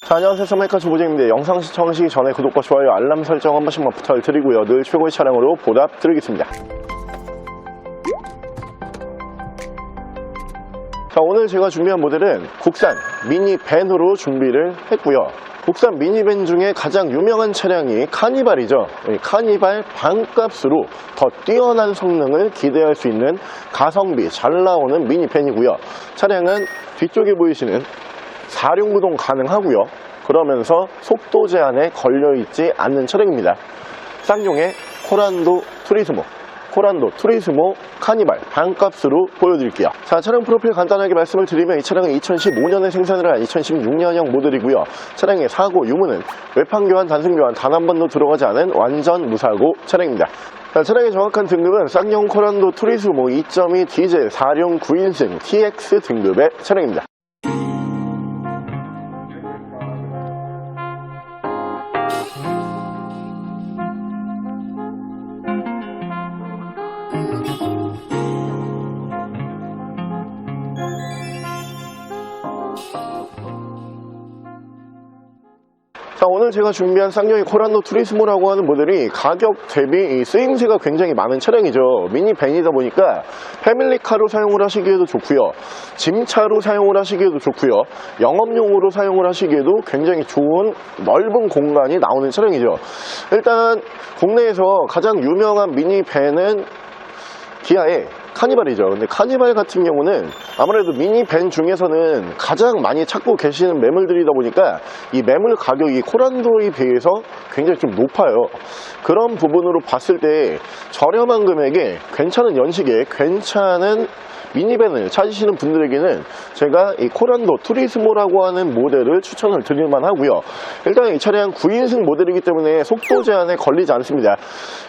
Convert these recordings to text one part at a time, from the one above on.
자, 안녕하세요. 서메이커 조보재입니다. 영상 시청하시기 전에 구독과 좋아요, 알람 설정 한 번씩만 부탁드리고요. 늘 최고의 차량으로 보답드리겠습니다. 자, 오늘 제가 준비한 모델은 국산 미니밴으로 준비를 했고요. 국산 미니밴 중에 가장 유명한 차량이 카니발이죠. 카니발 반값으로 더 뛰어난 성능을 기대할 수 있는 가성비 잘 나오는 미니밴이고요. 차량은 뒤쪽에 보이시는 4륜구동 가능하고요. 그러면서 속도 제한에 걸려있지 않는 차량입니다. 쌍용의 코란도 투리스모 카니발 반값으로 보여드릴게요. 자, 차량 프로필 간단하게 말씀을 드리면 이 차량은 2015년에 생산을 한 2016년형 모델이고요. 차량의 사고 유무는 외판 교환, 단순 교환 단 한 번도 들어가지 않은 완전 무사고 차량입니다. 자, 차량의 정확한 등급은 쌍용 코란도 투리스모 2.2 디젤 4륜 9인승 TX 등급의 차량입니다. 자, 오늘 제가 준비한 쌍용의 코란도 투리스모라고 하는 모델이 가격 대비 쓰임새가 굉장히 많은 차량이죠. 미니밴이다 보니까 패밀리카로 사용을 하시기에도 좋고요, 짐차로 사용을 하시기에도 좋고요, 영업용으로 사용을 하시기에도 굉장히 좋은 넓은 공간이 나오는 차량이죠. 일단 국내에서 가장 유명한 미니밴은 기아의 카니발이죠. 근데 카니발 같은 경우는 아무래도 미니밴 중에서는 가장 많이 찾고 계시는 매물들이다 보니까 이 매물 가격이 코란도에 비해서 굉장히 좀 높아요. 그런 부분으로 봤을 때 저렴한 금액에 괜찮은 연식에 괜찮은 미니밴을 찾으시는 분들에게는 제가 이 코란도 투리스모라고 하는 모델을 추천을 드릴만 하고요. 일단 이 차량 9인승 모델이기 때문에 속도 제한에 걸리지 않습니다.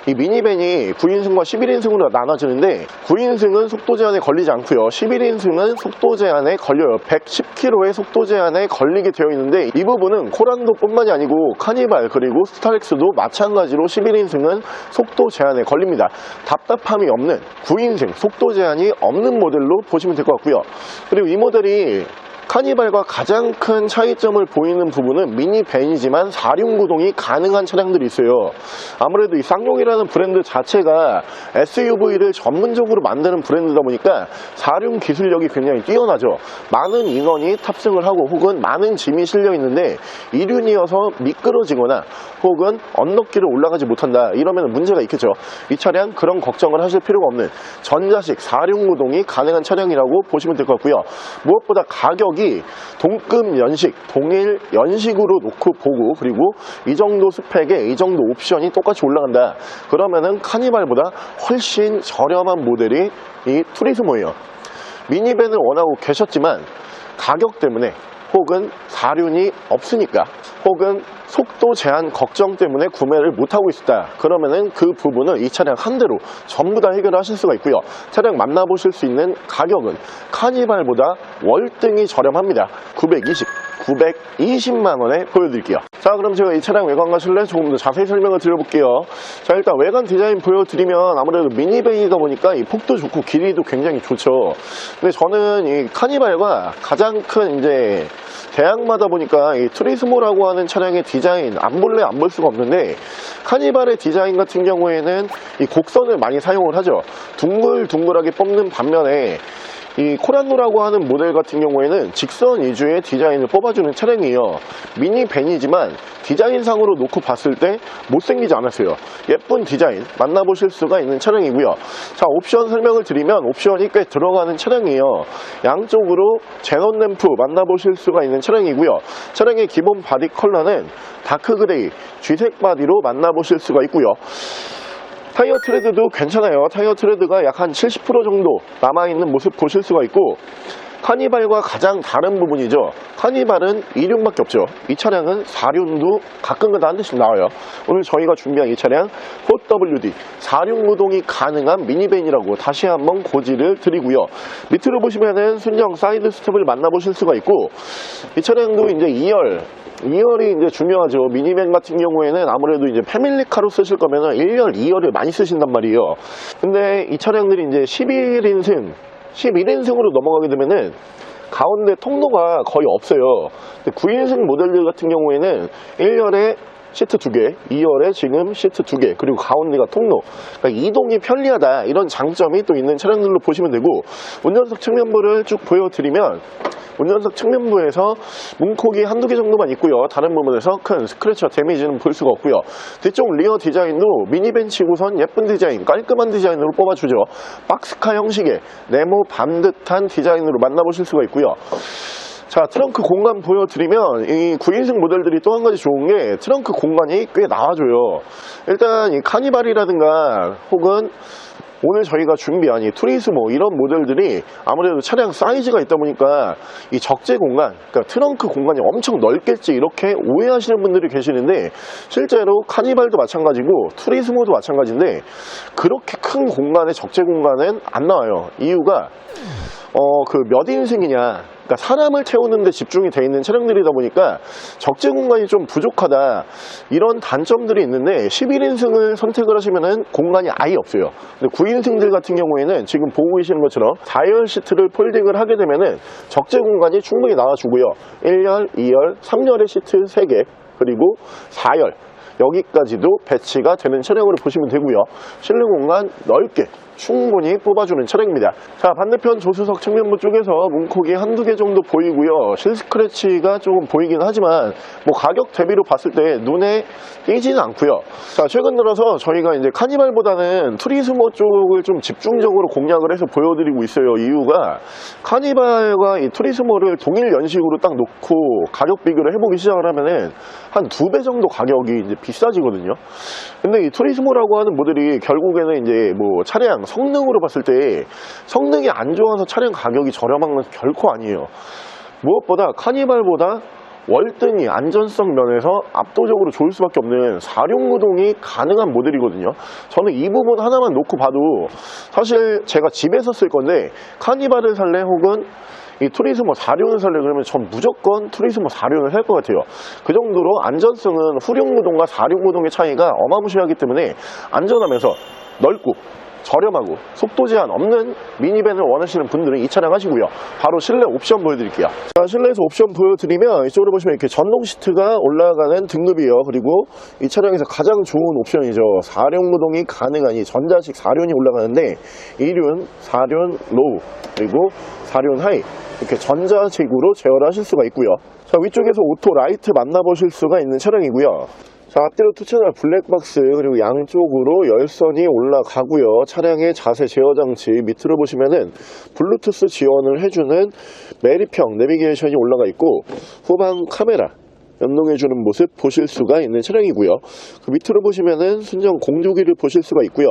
이 미니밴이 9인승과 11인승으로 나눠지는데 9인승은 속도 제한에 걸리지 않고요, 11인승은 속도 제한에 걸려요. 110km의 속도 제한에 걸리게 되어 있는데 이 부분은 코란도 뿐만이 아니고 카니발 그리고 스타렉스도 마찬가지로 11인승은 속도 제한에 걸립니다. 답답함이 없는 9인승 속도 제한이 없는 모델로 보시면 될 것 같고요. 그리고 이 모델이 카니발과 가장 큰 차이점을 보이는 부분은 미니밴이지만 4륜구동이 가능한 차량들이 있어요. 아무래도 이 쌍용이라는 브랜드 자체가 SUV를 전문적으로 만드는 브랜드다 보니까 4륜 기술력이 굉장히 뛰어나죠. 많은 인원이 탑승을 하고 혹은 많은 짐이 실려 있는데 2륜이어서 미끄러지거나 혹은 언덕길을 올라가지 못한다 이러면 문제가 있겠죠. 이 차량 그런 걱정을 하실 필요가 없는 전자식 4륜구동이 가능한 차량이라고 보시면 될 것 같고요. 무엇보다 가격이 동급 연식, 동일 연식으로 놓고 보고, 그리고 이 정도 스펙에 이 정도 옵션이 똑같이 올라간다 그러면은 카니발보다 훨씬 저렴한 모델이 이 투리스모예요. 미니밴을 원하고 계셨지만 가격 때문에 혹은 4륜이 없으니까 혹은 속도 제한 걱정 때문에 구매를 못하고 있다 그러면은 그 부분은 이 차량 한 대로 전부 다 해결하실 수가 있고요. 차량 만나보실 수 있는 가격은 카니발보다 월등히 저렴합니다. 920만원에 보여드릴게요. 자, 그럼 제가 이 차량 외관과 실내 조금 더 자세히 설명을 드려볼게요. 자, 일단 외관 디자인 보여드리면 아무래도 미니밴이다 보니까 이 폭도 좋고 길이도 굉장히 좋죠. 근데 저는 이 카니발과 가장 큰 이제 대항마다 보니까 이 투리스모라고 하는 차량의 디자인 안 볼래 안 볼 수가 없는데, 카니발의 디자인 같은 경우에는 이 곡선을 많이 사용을 하죠. 둥글둥글하게 뽑는 반면에 이 코란도라고 하는 모델 같은 경우에는 직선 위주의 디자인을 뽑아주는 차량이에요. 미니밴이지만 디자인상으로 놓고 봤을 때 못생기지 않았어요. 예쁜 디자인 만나보실 수가 있는 차량이고요. 자, 옵션 설명을 드리면 옵션이 꽤 들어가는 차량이에요. 양쪽으로 제논 램프 만나보실 수가 있는 차량이고요. 차량의 기본 바디 컬러는 다크 그레이 쥐색 바디로 만나보실 수가 있고요. 타이어 트레드도 괜찮아요. 타이어 트레드가 약 한 70% 정도 남아있는 모습 보실 수가 있고, 카니발과 가장 다른 부분이죠. 카니발은 2륜밖에 없죠. 이 차량은 4륜도 가끔가다 한 대씩 나와요. 오늘 저희가 준비한 이 차량 4WD 4륜구동이 가능한 미니밴이라고 다시 한번 고지를 드리고요. 밑으로 보시면은 순정 사이드 스텝을 만나보실 수가 있고, 이 차량도 이제 2열이 이제 중요하죠. 미니밴 같은 경우에는 아무래도 이제 패밀리카로 쓰실 거면은 1열, 2열을 많이 쓰신단 말이에요. 근데 이 차량들이 이제 11인승으로 넘어가게 되면은 가운데 통로가 거의 없어요. 9인승 모델들 같은 경우에는 1열에 시트 2개, 2열에 지금 시트 2개, 그리고 가운데가 통로. 그러니까 이동이 편리하다, 이런 장점이 또 있는 차량들로 보시면 되고, 운전석 측면부를 쭉 보여드리면 운전석 측면부에서 문콕이 한두 개 정도만 있고요. 다른 부분에서 큰 스크래치와 데미지는 볼 수가 없고요. 뒤쪽 리어 디자인도 미니벤치고선 예쁜 디자인, 깔끔한 디자인으로 뽑아주죠. 박스카 형식의 네모 반듯한 디자인으로 만나보실 수가 있고요. 자, 트렁크 공간 보여드리면 이 9인승 모델들이 또 한 가지 좋은 게 트렁크 공간이 꽤 나와줘요. 일단 이 카니발이라든가 혹은 오늘 저희가 준비한 이 투리스모 이런 모델들이 아무래도 차량 사이즈가 있다 보니까 이 적재 공간, 그러니까 트렁크 공간이 엄청 넓겠지 이렇게 오해하시는 분들이 계시는데, 실제로 카니발도 마찬가지고 투리스모도 마찬가지인데 그렇게 큰 공간의 적재 공간은 안 나와요. 이유가 그 몇 인승이냐, 그러니까 사람을 태우는 데 집중이 되어 있는 차량들이다 보니까 적재 공간이 좀 부족하다, 이런 단점들이 있는데 11인승을 선택을 하시면은 공간이 아예 없어요. 근데 9인승들 같은 경우에는 지금 보고 계시는 것처럼 4열 시트를 폴딩을 하게 되면은 적재 공간이 충분히 나와주고요. 1열, 2열, 3열의 시트 3개, 그리고 4열 여기까지도 배치가 되는 차량으로 보시면 되고요. 실내 공간 넓게 충분히 뽑아주는 차량입니다. 자, 반대편 조수석 측면부 쪽에서 문콕이 한두 개 정도 보이고요. 실스크래치가 조금 보이긴 하지만 뭐 가격 대비로 봤을 때 눈에 띄지는 않고요. 자, 최근 들어서 저희가 이제 카니발보다는 투리스모 쪽을 좀 집중적으로 공략을 해서 보여드리고 있어요. 이유가 카니발과 이 투리스모를 동일 연식으로 딱 놓고 가격 비교를 해보기 시작을 하면은 한 2배 정도 가격이 이제 비싸지거든요. 근데 이 투리스모라고 하는 모델이 결국에는 이제 뭐 차량 성능으로 봤을 때 성능이 안 좋아서 차량 가격이 저렴한 건 결코 아니에요. 무엇보다 카니발보다 월등히 안전성 면에서 압도적으로 좋을 수밖에 없는 4륜 구동이 가능한 모델이거든요. 저는 이 부분 하나만 놓고 봐도 사실 제가 집에서 쓸 건데 카니발을 살래 혹은 이 투리스모 4륜을 살래 그러면 전 무조건 투리스모 4륜을 살 것 같아요. 그 정도로 안전성은 후륜 구동과 4륜 구동의 차이가 어마무시하기 때문에 안전하면서 넓고 저렴하고 속도 제한 없는 미니밴을 원하시는 분들은 이 차량 하시고요. 바로 실내 옵션 보여드릴게요. 자, 실내에서 옵션 보여드리면 이쪽으로 보시면 이렇게 전동 시트가 올라가는 등급이에요. 그리고 이 차량에서 가장 좋은 옵션이죠. 4륜 구동이 가능한 이 전자식 4륜이 올라가는데 2륜, 4륜 로우, 그리고 4륜 하이, 이렇게 전자식으로 제어를 하실 수가 있고요. 자, 위쪽에서 오토 라이트 만나보실 수가 있는 차량이고요. 자, 앞뒤로 2채널 블랙박스, 그리고 양쪽으로 열선이 올라가고요. 차량의 자세 제어 장치 밑으로 보시면은 블루투스 지원을 해주는 메리평 내비게이션이 올라가 있고 후방 카메라 연동해주는 모습 보실 수가 있는 차량이고요. 그 밑으로 보시면은 순정 공조기를 보실 수가 있고요.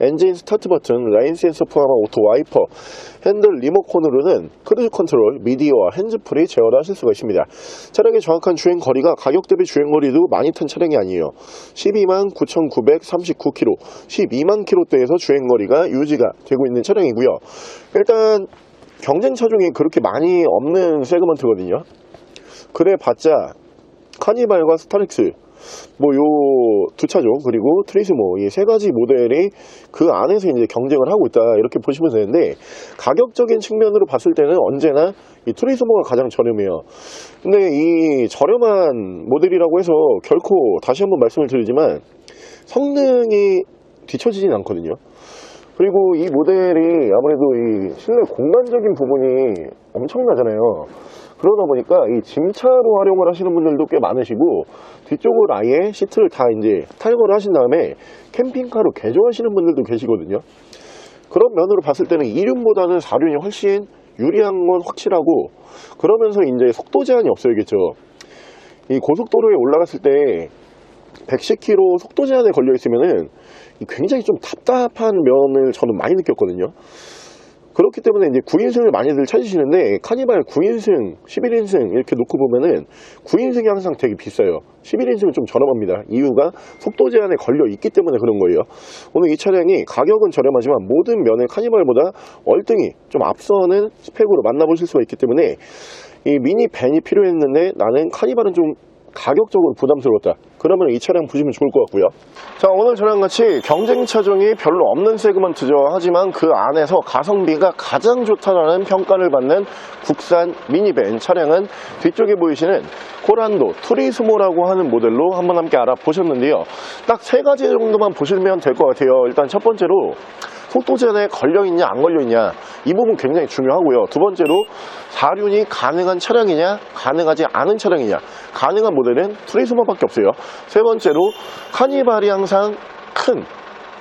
엔진 스타트 버튼, 라인 센서 포함한 오토 와이퍼, 핸들 리모컨으로는 크루즈 컨트롤, 미디어와 핸즈프리 제어를 하실 수가 있습니다. 차량의 정확한 주행 거리가 가격 대비 주행 거리도 많이 탄 차량이 아니에요. 12만 9,939km, 12만 km대에서 주행 거리가 유지가 되고 있는 차량이고요. 일단 경쟁차 중에 그렇게 많이 없는 세그먼트거든요. 그래봤자 카니발과 스타렉스 뭐 요 두 차죠. 그리고 트리스모, 이 세 가지 모델이 그 안에서 이제 경쟁을 하고 있다, 이렇게 보시면 되는데 가격적인 측면으로 봤을 때는 언제나 이 트리스모가 가장 저렴해요. 근데 이 저렴한 모델이라고 해서 결코 다시 한번 말씀을 드리지만 성능이 뒤처지진 않거든요. 그리고 이 모델이 아무래도 이 실내 공간적인 부분이 엄청나잖아요. 그러다 보니까 이 짐차로 활용을 하시는 분들도 꽤 많으시고, 뒤쪽을 아예 시트를 다 이제 탈거를 하신 다음에 캠핑카로 개조하시는 분들도 계시거든요. 그런 면으로 봤을 때는 2륜보다는 4륜이 훨씬 유리한 건 확실하고, 그러면서 이제 속도 제한이 없어야겠죠. 이 고속도로에 올라갔을 때 110km 속도 제한에 걸려 있으면은 굉장히 좀 답답한 면을 저는 많이 느꼈거든요. 그렇기 때문에 이제 9인승을 많이들 찾으시는데 카니발 9인승, 11인승 이렇게 놓고 보면은 9인승이 항상 되게 비싸요. 11인승은 좀 저렴합니다. 이유가 속도 제한에 걸려 있기 때문에 그런 거예요. 오늘 이 차량이 가격은 저렴하지만 모든 면에 카니발보다 월등히 좀 앞서는 스펙으로 만나보실 수가 있기 때문에 이 미니 밴이 필요했는데 나는 카니발은 좀 가격적으로 부담스러웠다, 그러면 이 차량 보시면 좋을 것 같고요. 자, 오늘 저랑 같이 경쟁 차종이 별로 없는 세그먼트죠. 하지만 그 안에서 가성비가 가장 좋다라는 평가를 받는 국산 미니밴 차량은 뒤쪽에 보이시는 코란도 투리스모라고 하는 모델로 한번 함께 알아보셨는데요. 딱 세 가지 정도만 보시면 될 것 같아요. 일단 첫 번째로 속도 제한에 걸려있냐 안 걸려있냐, 이 부분 굉장히 중요하고요. 두 번째로 사륜이 가능한 차량이냐 가능하지 않은 차량이냐, 가능한 모델은 투리스모밖에 없어요. 세 번째로 카니발이 항상 큰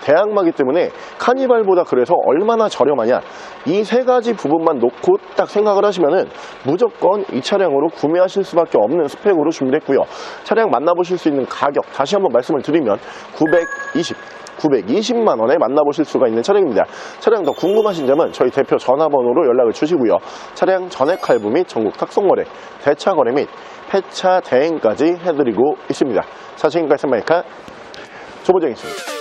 대항마기 때문에 카니발보다 그래서 얼마나 저렴하냐, 이 세 가지 부분만 놓고 딱 생각을 하시면은 무조건 이 차량으로 구매하실 수밖에 없는 스펙으로 준비했고요. 차량 만나보실 수 있는 가격 다시 한번 말씀을 드리면 920만 원에 만나보실 수가 있는 차량입니다. 차량 더 궁금하신 점은 저희 대표 전화번호로 연락을 주시고요. 차량 전액 할부 및 전국 탁송거래, 대차 거래 및 폐차 대행까지 해드리고 있습니다. 자, 지금까지 샌마이카 조보정이었습니다.